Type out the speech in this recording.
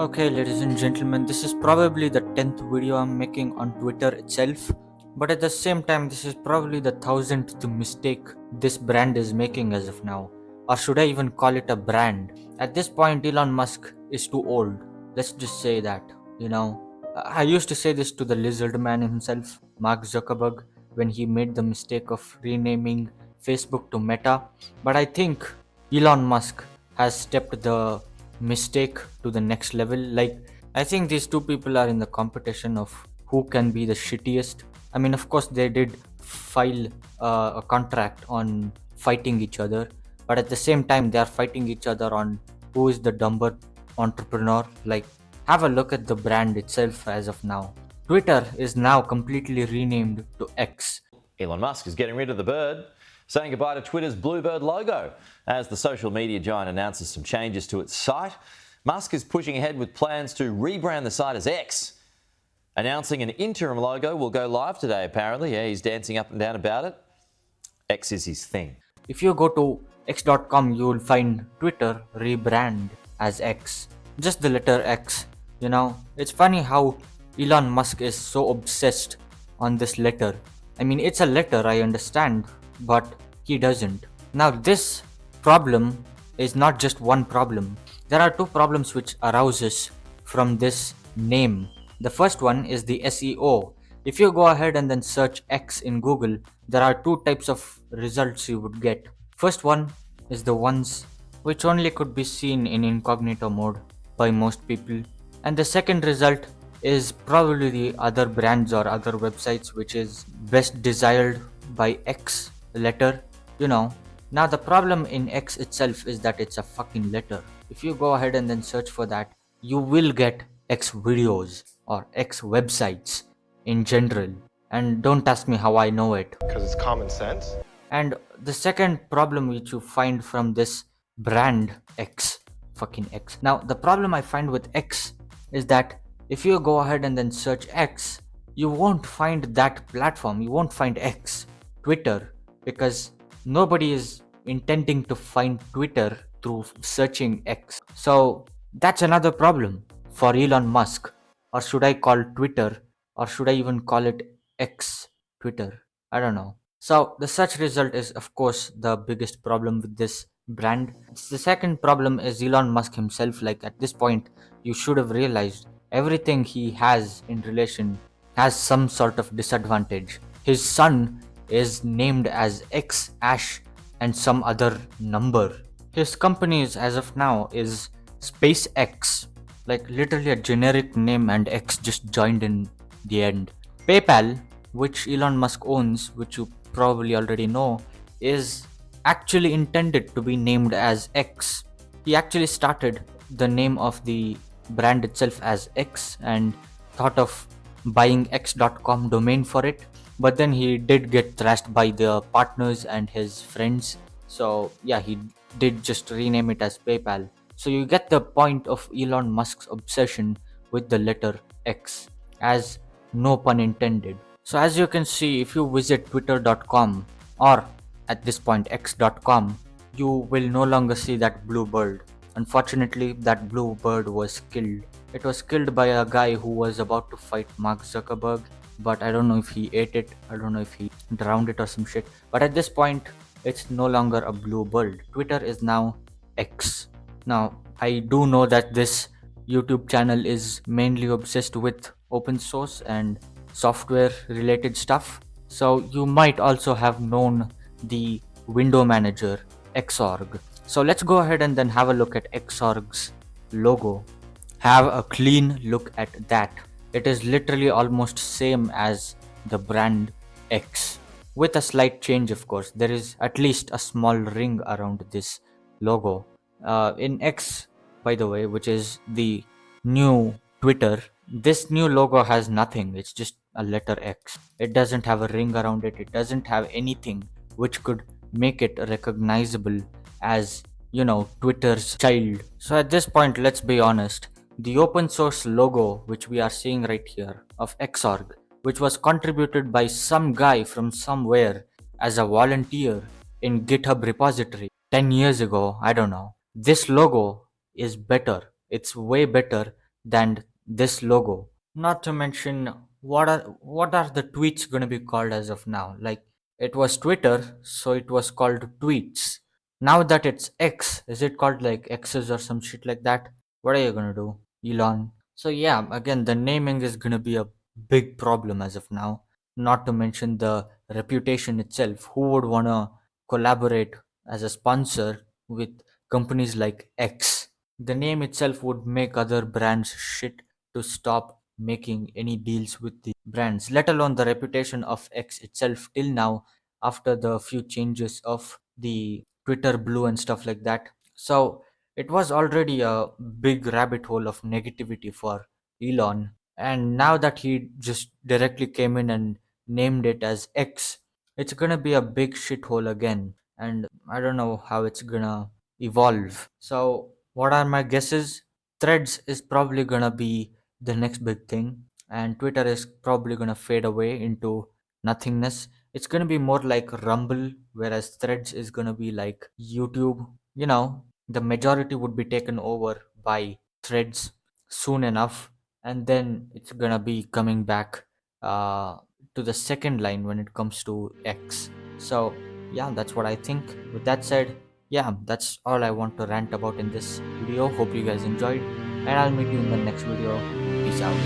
Okay, ladies and gentlemen, this is probably the 10th video I'm making on Twitter itself, but at the same time, this is probably the 1000th mistake this brand is making as of now. Or should I even call it a brand? At this point, Elon Musk is too old. Let's just say that. You know, I used to say this to the lizard man himself, Mark Zuckerberg, when he made the mistake of renaming Facebook to Meta, but I think Elon Musk has stepped the mistake to the next level. Like, I think these two people are in the competition of who can be the shittiest. I mean, of course, they did file a contract on fighting each other, but at the same time, they are fighting each other on who is the dumber entrepreneur. Like, have a look at the brand itself as of now. Twitter is now completely renamed to X. Elon Musk is getting rid of the bird, saying goodbye to Twitter's Bluebird logo. As the social media giant announces some changes to its site, Musk is pushing ahead with plans to rebrand the site as X. Announcing an interim logo will go live today, apparently. Yeah, he's dancing up and down about it. X is his thing. If you go to x.com, you will find Twitter rebrand as X. Just the letter X. You know, it's funny how Elon Musk is so obsessed on this letter. I mean, it's a letter, I understand, but he doesn't. Now, this problem is not just one problem. There are two problems which arises from this name. The first one is the SEO. If you go ahead and then search X in Google, there are two types of results you would get. First one is the ones which only could be seen in incognito mode by most people, and the second result is probably the other brands or other websites which is best desired by X letter. You know, now the problem in X itself is that it's a fucking letter. If you go ahead and then search for that, you will get X videos or X websites in general. And don't ask me how I know it. Because it's common sense. And the second problem which you find from this brand X, fucking X. Now, the problem I find with X is that if you go ahead and then search X, you won't find that platform. You won't find X, Twitter, because nobody is intending to find Twitter through searching X. So that's another problem for Elon Musk. Or should I call Twitter, or should I even call it X Twitter? I don't know. So the search result is of course the biggest problem with this brand. The second problem is Elon Musk himself. Like, at this point, you should have realized everything he has in relation has some sort of disadvantage. His son is named as X Ash and some other number. His company is, as of now, is SpaceX, like literally a generic name and X just joined in the end. PayPal, which Elon Musk owns, which you probably already know, is actually intended to be named as X. He actually started the name of the brand itself as X and thought of buying x.com domain for it, but then he did get thrashed by the partners and his friends. So yeah, he did just rename it as PayPal. So you get the point of Elon Musk's obsession with the letter X, as no pun intended. So as you can see, if you visit twitter.com or at this point x.com, you will no longer see that blue bird. Unfortunately, that blue bird was killed. It was killed by a guy who was about to fight Mark Zuckerberg, but I don't know if he ate it, I don't know if he drowned it or some shit. But at this point, it's no longer a blue bird. Twitter is now X. Now, I do know that this YouTube channel is mainly obsessed with open source and software related stuff. So you might also have known the window manager Xorg. So let's go ahead and then have a look at Xorg's logo. Have a clean look at that. It is literally almost same as the brand X, with a slight change, of course. There is at least a small ring around this logo. In X, by the way, which is the new Twitter, this new logo has nothing. It's just a letter X. It doesn't have a ring around it. It doesn't have anything which could make it recognizable as, you know, Twitter's child. So at this point, let's be honest. The open source logo which we are seeing right here of Xorg, which was contributed by some guy from somewhere as a volunteer in GitHub repository 10 years ago, I don't know. This logo is better. It's way better than this logo. Not to mention what are the tweets going to be called as of now? Like, it was Twitter, so it was called tweets. Now that it's X, is it called like X's or some shit like that? What are you going to do, Elon? So yeah, again, the naming is going to be a big problem as of now. Not to mention the reputation itself. Who would want to collaborate as a sponsor with companies like X? The name itself would make other brands shit to stop making any deals with the brands, let alone the reputation of X itself till now, after the few changes of the Twitter blue and stuff like that. So it was already a big rabbit hole of negativity for Elon. And now that he just directly came in and named it as X, it's gonna be a big shithole again. And I don't know how it's gonna evolve. So, what are my guesses? Threads is probably gonna be the next big thing, and Twitter is probably gonna fade away into nothingness. It's gonna be more like Rumble, whereas Threads is gonna be like YouTube. The majority would be taken over by Threads soon enough, and then it's gonna be coming back uh, to the second line when it comes to X. So, yeah, that's what I think. With that said, yeah, that's all I want to rant about in this video. Hope you guys enjoyed, and I'll meet you in the next video. Peace out.